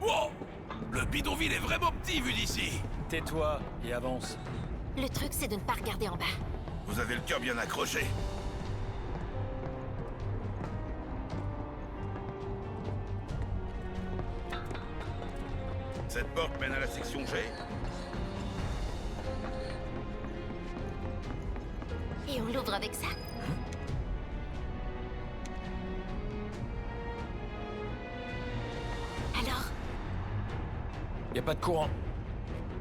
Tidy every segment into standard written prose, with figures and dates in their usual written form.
Wow! Le bidonville est vraiment petit vu d'ici. Tais-toi et avance. Le truc, c'est de ne pas regarder en bas. Vous avez le cœur bien accroché. Cette porte mène à la section G. Et on l'ouvre avec ça. Alors, Y a pas de courant.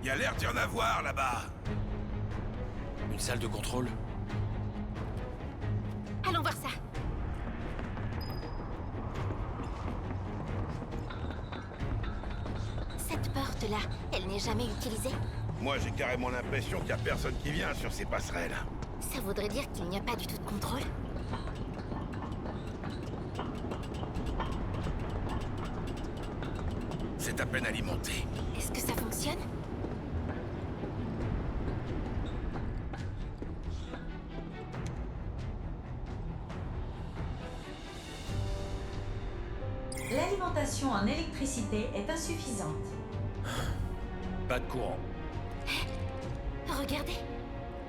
Y a l'air d'y en avoir là-bas. Une salle de contrôle. allons voir ça. Cette porte-là, elle n'est jamais utilisée. Moi, j'ai carrément l'impression qu'il y a personne qui vient sur ces passerelles. Ça voudrait dire qu'il n'y a pas du tout de contrôle. C'est à peine alimenté. Est-ce que ça fonctionne? L'alimentation en électricité est insuffisante. Pas de courant. Regardez.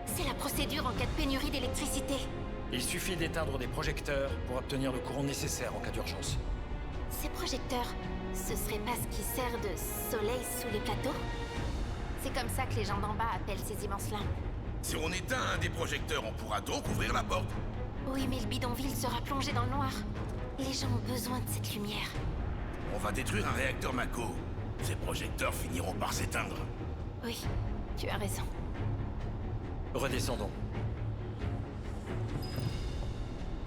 C'est la procédure en cas de pénurie d'électricité. Il suffit d'éteindre des projecteurs pour obtenir le courant nécessaire en cas d'urgence. Ces projecteurs, ce serait pas ce qui sert de soleil sous les plateaux? C'est comme ça que les gens d'en bas appellent ces immenses lampes. Si on éteint un des projecteurs, on pourra donc ouvrir la porte. Oui, mais le bidonville sera plongé dans le noir. Les gens ont besoin de cette lumière. On va détruire un réacteur Mako. Ces projecteurs finiront par s'éteindre. Oui, tu as raison. Redescendons.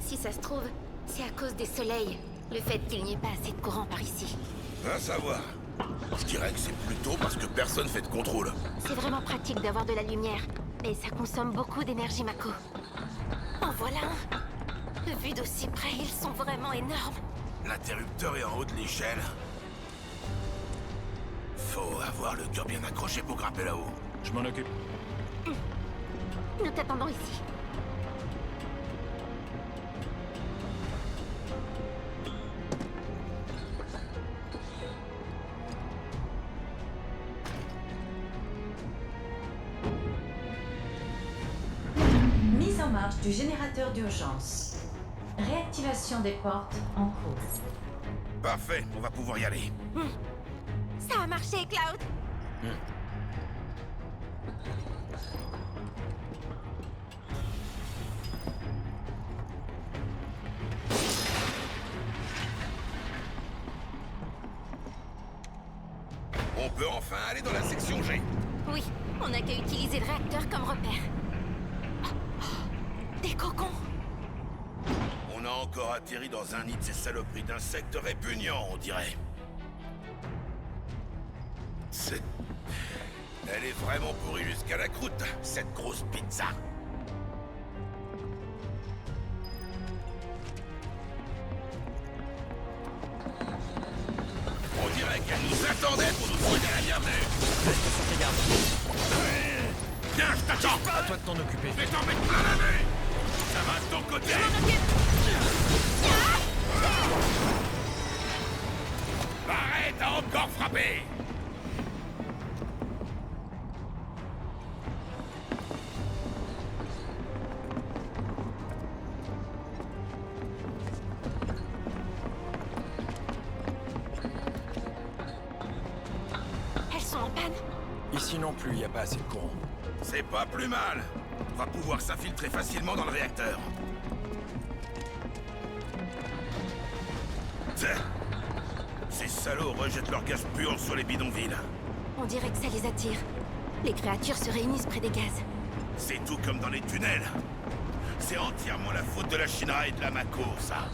Si ça se trouve, c'est à cause des soleils. Le fait qu'il n'y ait pas assez de courant par ici. À savoir. Je dirais que c'est plutôt parce que personne fait de contrôle. C'est vraiment pratique d'avoir de la lumière, mais ça consomme beaucoup d'énergie, Mako. En voilà un. Vu d'aussi près, ils sont vraiment énormes. L'interrupteur est en haut de l'échelle. Faut avoir le cœur bien accroché pour grimper là-haut. Je m'en occupe. Nous t'attendons ici. Mise en marche du générateur d'urgence. Réactivation des portes en cours. Parfait, on va pouvoir y aller. Ça a marché, Cloud. On peut enfin aller dans la section G. Oui, on n'a qu'à utiliser le réacteur comme repère. Des cocons. On a encore atterri dans un nid de ces saloperies d'insectes répugnants, on dirait. Elle est vraiment pourrie jusqu'à la croûte, cette grosse pizza. On dirait qu'elle nous attendait pour nous souhaiter la bienvenue. Reste sur tes gardes. Viens, je t'attends. À toi de t'en occuper. Je vais t'en mettre plein la vue. Ça va de ton côté. Arrête à encore frapper. Elles sont en panne. Ici non plus, y a pas assez de courant. C'est pas plus mal. On va pouvoir s'infiltrer facilement dans le réacteur. Ces salauds rejettent leur gaz pur sur les bidonvilles. On dirait que ça les attire. Les créatures se réunissent près des gaz. C'est tout comme dans les tunnels. C'est entièrement la faute de la Shinra et de la Mako, ça.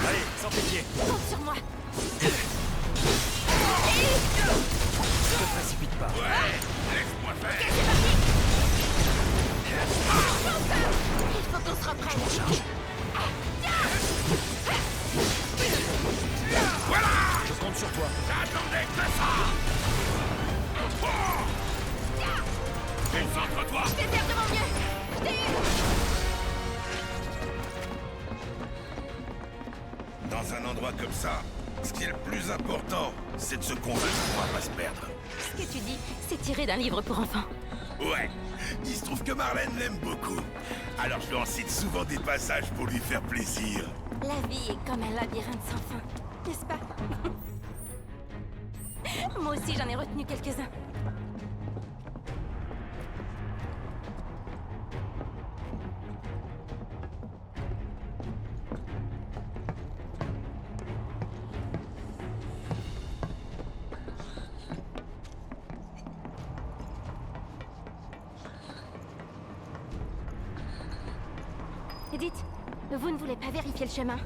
Allez, sans tes pieds. Compte sur moi. sur toi. J'attendais que ça. Concentre-toi. Je vais faire de mon mieux. Je t'ai eu. Dans un endroit comme ça, ce qui est le plus important, c'est de se convaincre qu'on va pas se perdre. Ce que tu dis, c'est tiré d'un livre pour enfants. Ouais, il se trouve que Marlène l'aime beaucoup. Alors je lui en cite souvent des passages pour lui faire plaisir. La vie est comme un labyrinthe sans fin, n'est-ce pas? Moi aussi, j'en ai retenu quelques-uns. Dites, vous ne voulez pas vérifier le chemin?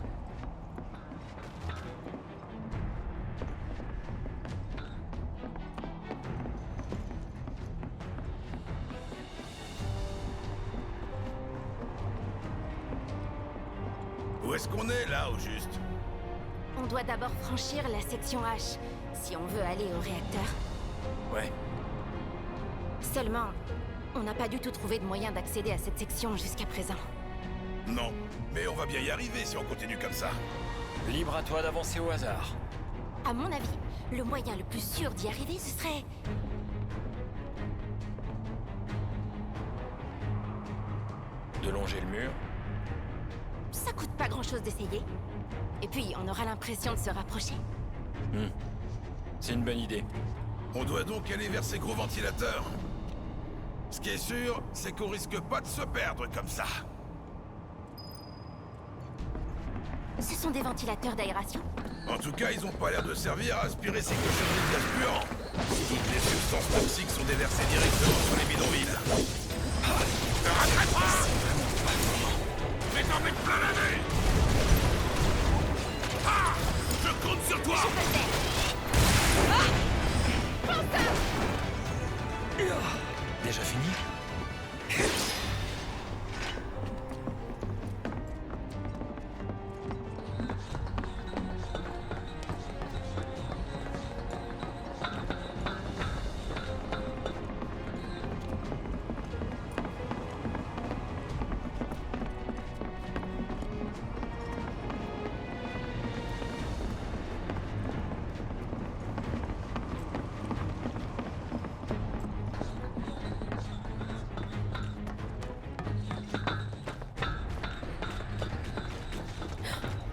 Où est-ce qu'on est là, au juste? On doit d'abord franchir la section H, si on veut aller au réacteur. Ouais. Seulement, on n'a pas du tout trouvé de moyen d'accéder à cette section jusqu'à présent. Non, mais on va bien y arriver si on continue comme ça. Libre à toi d'avancer au hasard. À mon avis, le moyen le plus sûr d'y arriver, ce serait... De longer le mur. Ça coûte pas grand-chose d'essayer. Et puis, on aura l'impression de se rapprocher. C'est une bonne idée. On doit donc aller vers ces gros ventilateurs. Ce qui est sûr, c'est qu'on risque pas de se perdre comme ça. Ce sont des ventilateurs d'aération. En tout cas, ils ont pas l'air de servir à aspirer ces cochonneries de gaz puants. Toutes les substances toxiques sont déversées directement sur les bidonvilles. Ne retraite pas! Mais t'en mets plein la vue! Ah! Je compte sur toi! Je peux le faire. Déjà fini?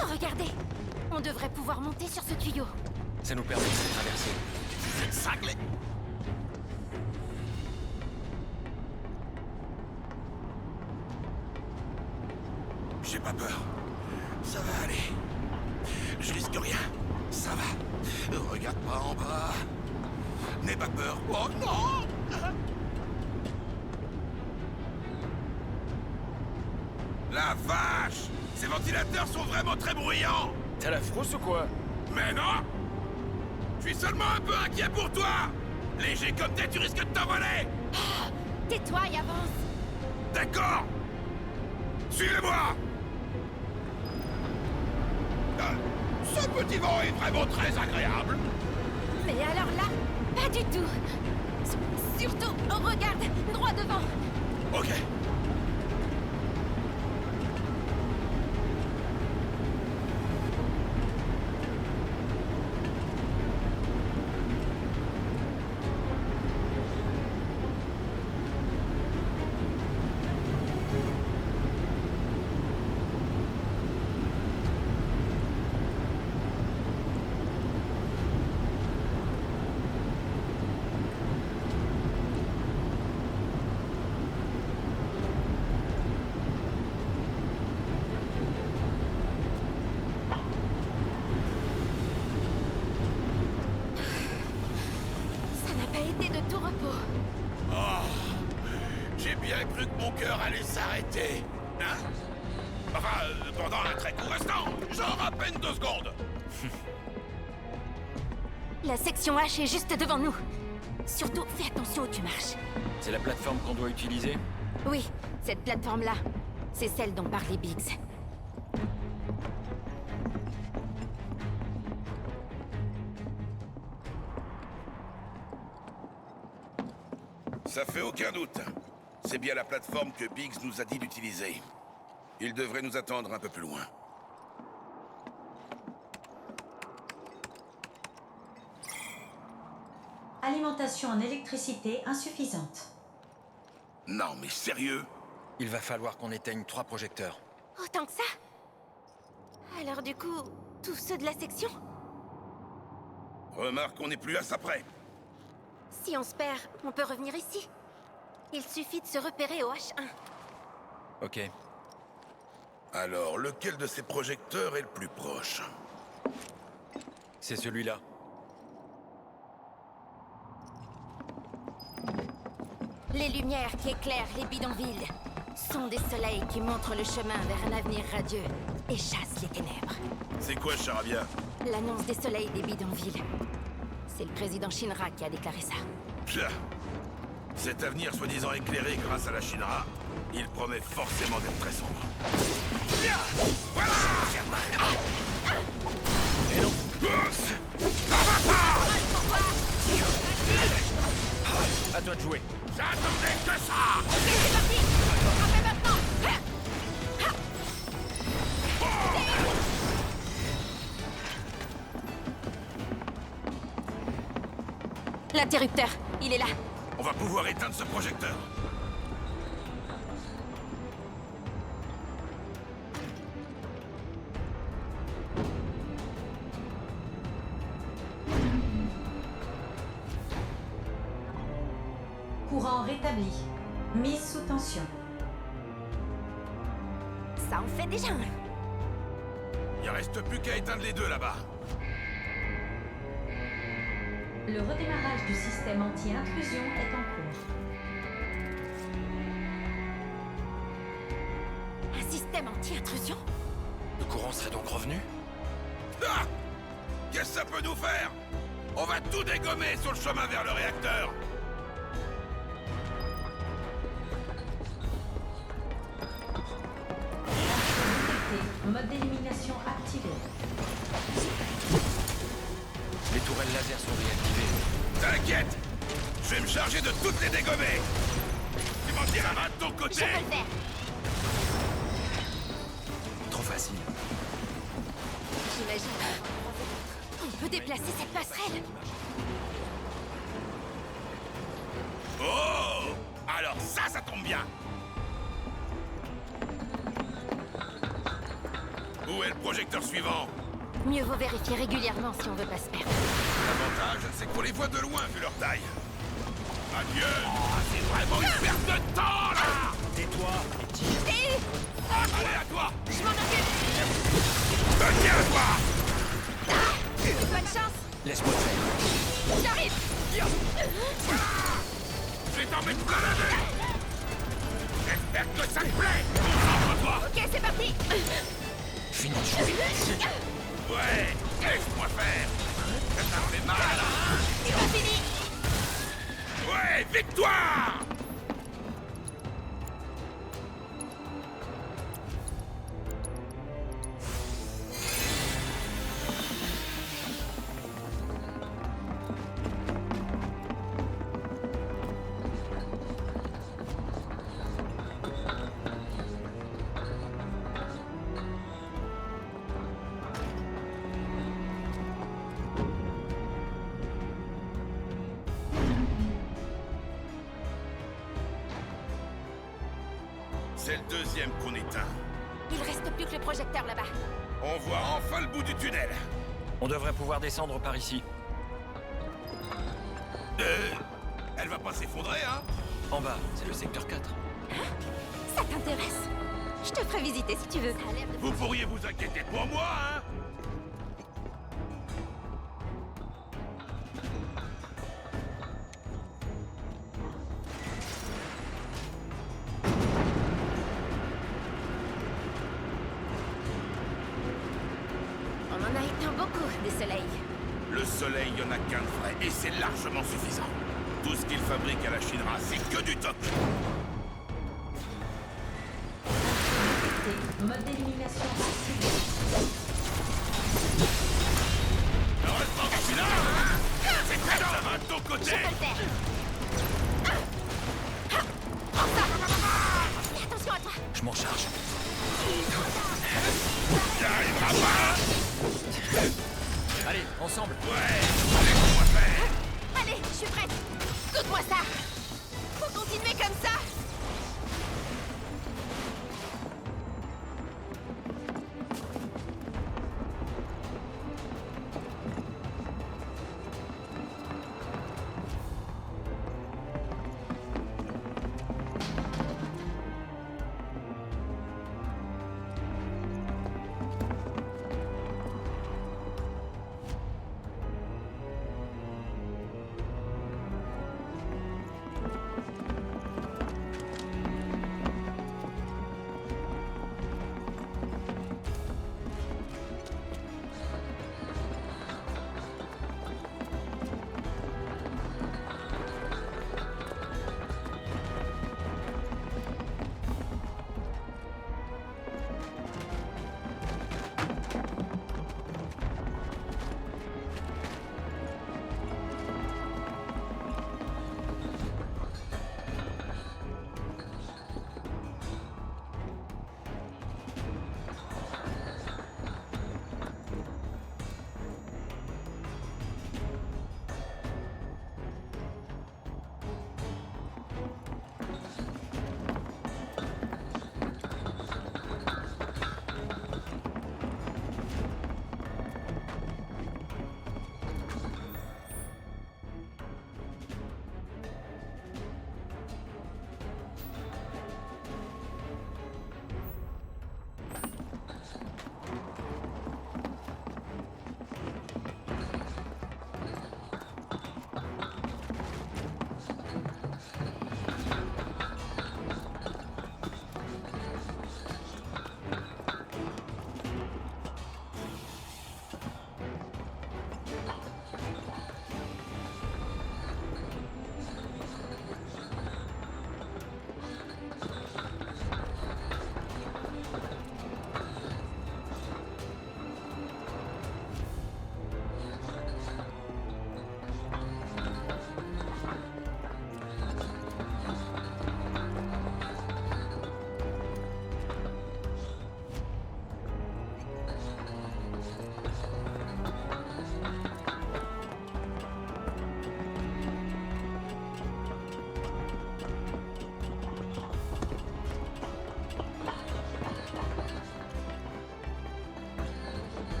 Oh, regardez! On devrait pouvoir monter sur ce tuyau. Ça nous permet de se traverser. C'est cinglé! J'ai pas peur. Ça va aller. Je risque rien. Ça va. Regarde pas en bas. N'aie pas peur. Oh non! La vache! Ces ventilateurs sont vraiment très bruyants! T'as la frousse ou quoi? Mais non! Je suis seulement un peu inquiet pour toi! Léger comme t'es, tu risques de t'envoler! Tais-toi et avance! D'accord! Suivez-moi! Ce petit vent est vraiment très agréable! Mais alors là, pas du tout! Surtout, regarde, droit devant! Ok. Ça n'a pas été de tout repos. J'ai bien cru que mon cœur allait s'arrêter. Hein? Enfin, pendant un très court instant. Genre à peine 2 secondes. La section H est juste devant nous. Surtout, fais attention où tu marches. C'est la plateforme qu'on doit utiliser? Oui, cette plateforme-là, c'est celle dont parlait Biggs. Ça fait aucun doute. C'est bien la plateforme que Biggs nous a dit d'utiliser. Il devrait nous attendre un peu plus loin. Alimentation en électricité insuffisante. Non, mais sérieux? Il va falloir qu'on éteigne 3 projecteurs. Autant que ça? Alors du coup, tous ceux de la section? Remarque qu'on n'est plus à ça près. Si on se perd, on peut revenir ici. Il suffit de se repérer au H1. Ok. Alors, lequel de ces projecteurs est le plus proche? C'est celui-là. Les lumières qui éclairent les bidonvilles sont des soleils qui montrent le chemin vers un avenir radieux et chassent les ténèbres. C'est quoi, Charabia? L'annonce des soleils des bidonvilles. C'est le président Shinra qui a déclaré ça. Pia. Cet avenir soi-disant éclairé grâce à la Shinra, il promet forcément d'être très sombre. Pia. Voilà. Et non. À toi de jouer. J'attendais que ça. Ok, c'est parti. Frappez maintenant. L'interrupteur, il est là. On va pouvoir éteindre ce projecteur. Courant rétabli. Mise sous tension. Ça en fait déjà un. Il reste plus qu'à éteindre les deux là-bas. Le redémarrage du système anti-intrusion est en cours. Un système anti-intrusion? Le courant serait donc revenu? Ah! Qu'est-ce que ça peut nous faire? On va tout dégommer sur le chemin vers le réacteur. Détecté. Mode d'élimination activé. Les tourelles laser sont réactivées. T'inquiète! Je vais me charger de toutes les dégommer. Tu m'en diras de ton Je côté. peux le faire. Trop facile. J'imagine. On peut déplacer cette passerelle. Oh! Alors ça tombe bien. Où est le projecteur suivant? Mieux vaut vérifier régulièrement si on veut pas se perdre. L'avantage, c'est qu'on les voit de loin vu leur taille. Adieu! C'est vraiment une perte de temps, là! Tais-toi, petit. Et Allez, à toi! je m'en occupe. Tiens, à toi! Bonne chance. Laisse-moi faire. J'arrive. Je vais t'en mettre plein la vue! J'espère que ça te plaît! Concentre-toi! Ok, c'est parti. Finis de jouer. Ouais! Laisse-moi faire! Ça t'a fait mal! C'est pas fini. Ouais! Victoire! C'est le deuxième qu'on éteint. Il reste plus que le projecteur là-bas. On voit enfin le bout du tunnel. On devrait pouvoir descendre par ici. Elle va pas s'effondrer, hein? En bas, c'est le secteur 4. Ça t'intéresse? Je te ferai visiter si tu veux. Ça a l'air de... Vous pourriez vous inquiéter pour moi, hein? On en a éteint beaucoup des soleils. Le soleil, y en a qu'un de vrai, et c'est largement suffisant. Tout ce qu'il fabrique à la Shinra, c'est que du toc. Détecté. Mode d'élimination activé. Heureusement que je suis là, hein? C'est très ça va de ton Je côté. peux le faire. Attention à toi. Je m'en charge. T'y arriveras pas. Allez, ensemble. Ouais, laisse-moi faire. Allez, je suis prête. Écoute-moi ça. Faut continuer comme ça.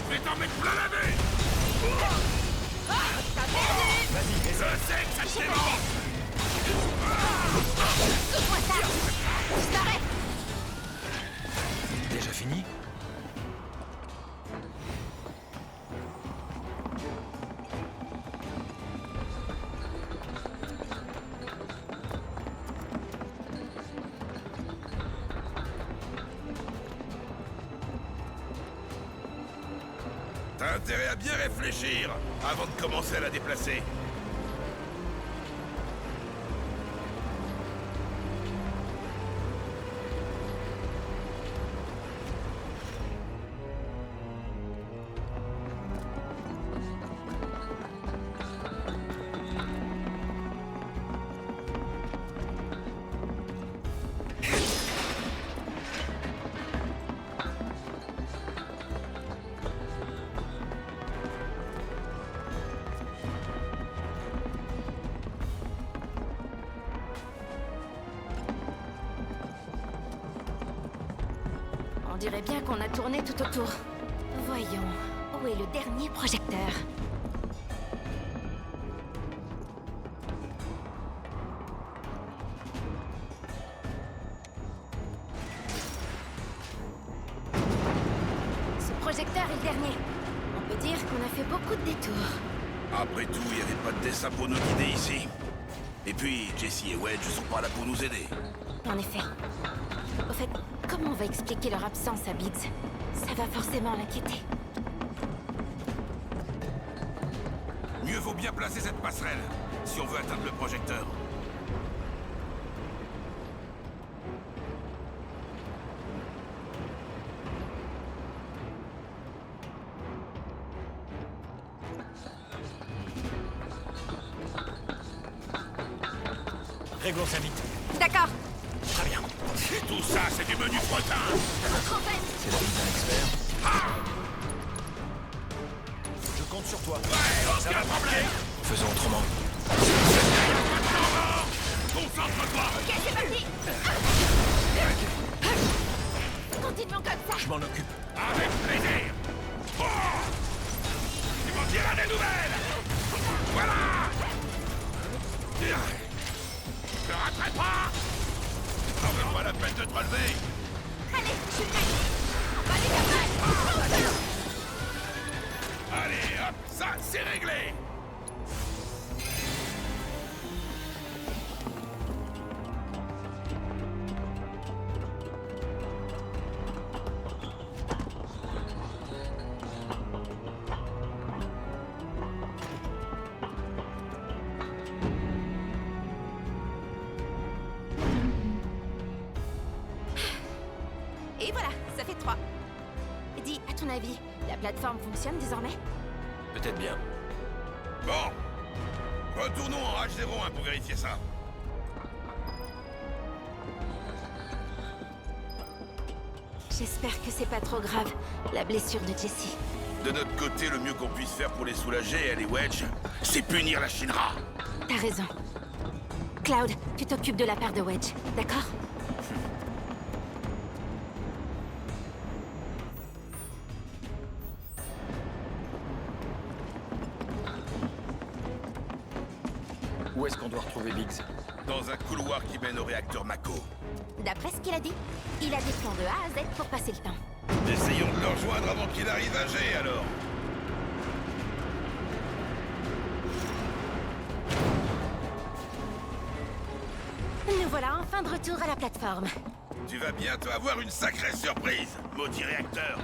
Je vais t'en mettre plein la vue. Je sais que ça te démange. Écoute-moi ça. Je t'arrête. Déjà fini? T'as intérêt à bien réfléchir avant de commencer à la déplacer. On dirait bien qu'on a tourné tout autour. Voyons, où est le dernier projecteur? Ce projecteur est le dernier. On peut dire qu'on a fait beaucoup de détours. Après tout, il n'y avait pas de dessin pour nous guider ici. Et puis, Jesse et Wedge sont pas là pour nous aider. En effet. Au fait, comment on va expliquer leur absence à Biggs? Ça va forcément l'inquiéter. Mieux vaut bien placer cette passerelle, si on veut atteindre le projecteur. Réglons ça vite. D'accord. Très bien. Tout ça, c'est du menu fretin. En fait, C'est la vie d'un expert. Je compte sur toi. Ouais, Ça aucun va problème. Faisons autrement. Concentre-toi. ok, c'est parti. Continuons comme ça. Je m'en occupe. Avec plaisir. Oh, tu m'en diras des nouvelles. Voilà. Ne raterai pas. T'en veux pas la peine de te relever. Allez, je suis prête. On va les capables. Allez, hop, ça, c'est réglé. Et voilà, ça fait 3. Dis, à ton avis, la plateforme fonctionne désormais? Peut-être bien. Bon, retournons en H01 pour vérifier ça. J'espère que c'est pas trop grave, la blessure de Jessie. De notre côté, le mieux qu'on puisse faire pour les soulager, elle et Wedge, c'est punir la Shinra. T'as raison. Cloud, tu t'occupes de la part de Wedge, d'accord? Où est-ce qu'on doit retrouver Biggs? Dans un couloir qui mène au réacteur Mako. D'après ce qu'il a dit, il a des plans de A à Z pour passer le temps. Essayons de le rejoindre avant qu'il arrive à G, alors. Nous voilà enfin de retour à la plateforme. Tu vas bientôt avoir une sacrée surprise, maudit réacteur.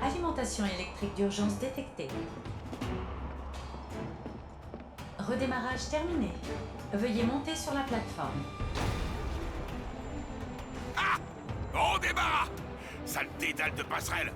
Alimentation électrique d'urgence détectée. Redémarrage terminé. Veuillez monter sur la plateforme. Ah! On débarre! Sale dédale de passerelle!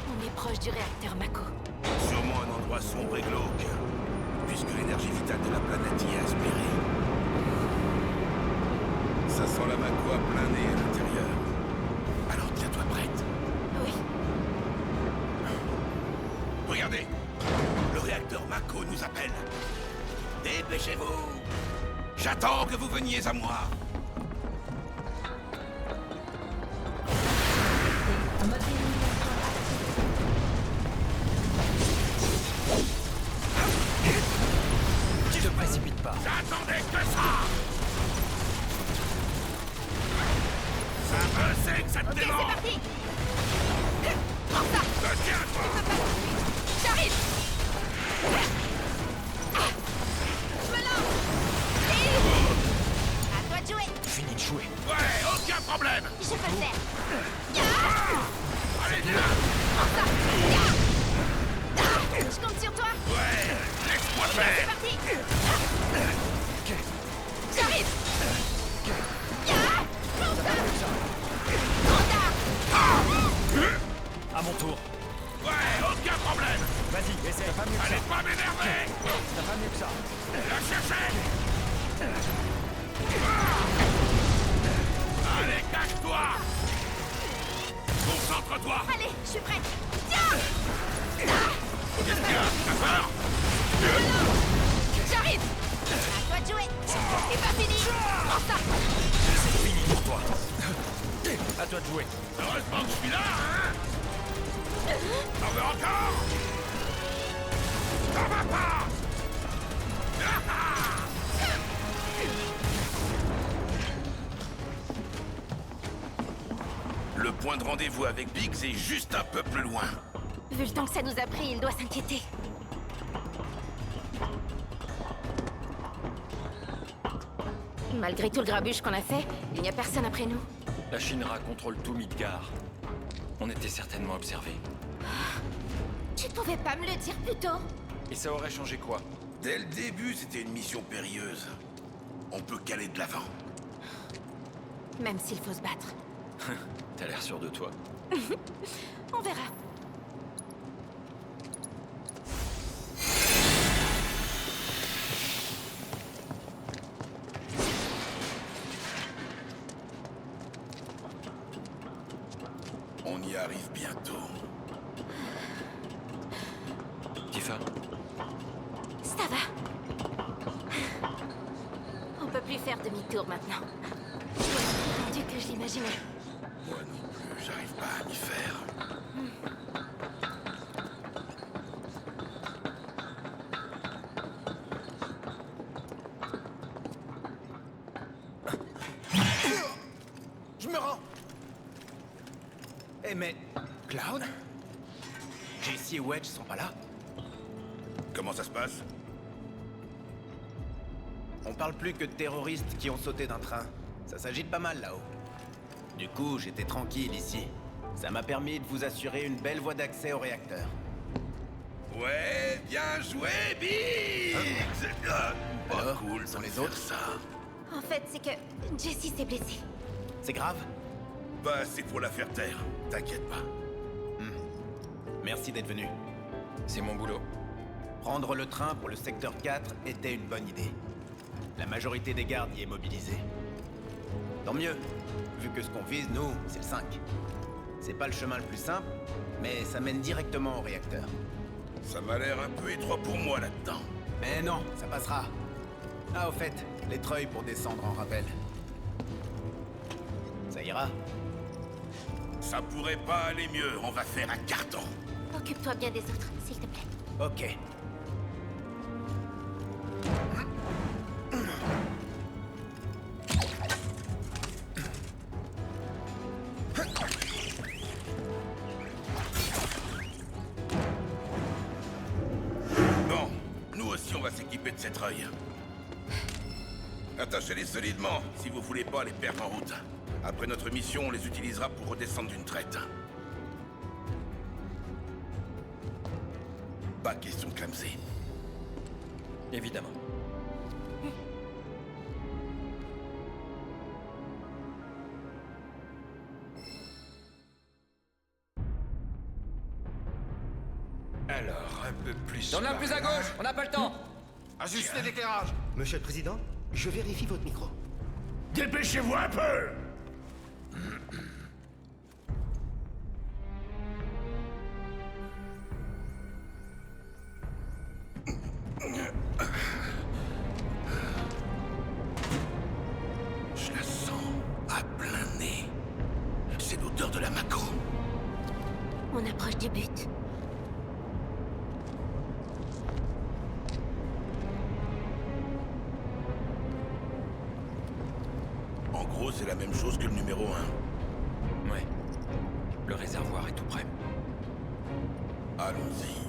On est proche du réacteur Mako. Sûrement un endroit sombre et glauque, puisque l'énergie vitale de la planète y est aspirée. Ça sent la Mako à plein nez à l'intérieur. Alors tiens-toi prête. Oui. Regardez! Le réacteur Mako nous appelle. Dépêchez-vous! J'attends que vous veniez à moi. Mode d'éliminestion activé. Tu te précipites pas. J'attendais que ça! Ça me sait que ça te Ok, c'est démange! parti. Prends ça. Tiens, toi! J'arrive. Je me lance. Et... À toi de jouer. Fini de jouer. Ouais, aucun problème! Je peux le faire. Allez, viens! Prends ça. Je compte sur toi. Ouais, laisse-moi C'est faire! parti. J'arrive. Prends ça. Trop tard. À mon tour. Ouais, aucun problème! Vas-y, essaie. T'as pas mieux que Allez ça. pas m'énerver! T'as pas mieux que ça. La chercher! Allez, cache-toi! Concentre-toi! Allez, je suis prête. Tiens. Qu'est-ce qu'il y a? T'as peur? J'arrive. À toi de jouer. C'est pas fini. Prends ça. C'est fini pour toi. À toi de jouer. Heureusement que je suis là, hein? T'en veux encore? T'en vas pas! Le point de rendez-vous avec Biggs est juste un peu plus loin. Vu le temps que ça nous a pris, il doit s'inquiéter. Malgré tout le grabuge qu'on a fait, il n'y a personne après nous. La Shinra contrôle tout Midgar. On était certainement observés. Tu pouvais pas me le dire plus tôt? Et ça aurait changé quoi? Dès le début, c'était une mission périlleuse. On peut caler de l'avant. Même s'il faut se battre. T'as l'air sûr de toi. On verra. On y arrive bientôt. Tifa, Ça va. On peut plus faire demi-tour maintenant. Ouais, plus tendu que je l'imaginais. Moi non plus, j'arrive pas à m'y faire. Je me rends. Eh mais... Cloud? JC et Wedge sont pas là? Comment ça se passe? On parle plus que de terroristes qui ont sauté d'un train. Ça s'agite pas mal là-haut. Du coup, j'étais tranquille ici. Ça m'a permis de vous assurer une belle voie d'accès au réacteur. Ouais, bien joué, Biggs! Pas Alors, cool, sont de les faire autres? ça. En fait, c'est que Jessie s'est blessée. C'est grave? Pas assez pour la faire taire, t'inquiète pas. Merci d'être venu. c'est mon boulot. Prendre le train pour le secteur 4 était une bonne idée. La majorité des gardes y est mobilisée. Tant mieux, vu que ce qu'on vise, nous, c'est le 5. C'est pas le chemin le plus simple, mais ça mène directement au réacteur. Ça m'a l'air un peu étroit pour moi là-dedans. Mais non, ça passera. Ah, au fait, les treuils pour descendre en rappel. Ça ira? Ça pourrait pas aller mieux, on va faire un carton. Occupe-toi bien des autres, s'il te plaît. Ok. Bon, nous aussi on va s'équiper de ces treuils. Attachez-les solidement, si vous voulez pas les perdre en route. Après notre mission, on les utilisera pour redescendre d'une traite. Pas question de clamser. Évidemment. Alors, un peu plus... Donne-la plus à gauche, on n'a pas le temps. Ajustez l'éclairage. Monsieur le Président, je vérifie votre micro. Dépêchez-vous un peu. Je la sens à plein nez. C'est l'odeur de la Mako. On approche du but. En gros, c'est la même chose que le numéro 1. Ouais. Le réservoir est tout près. Allons-y.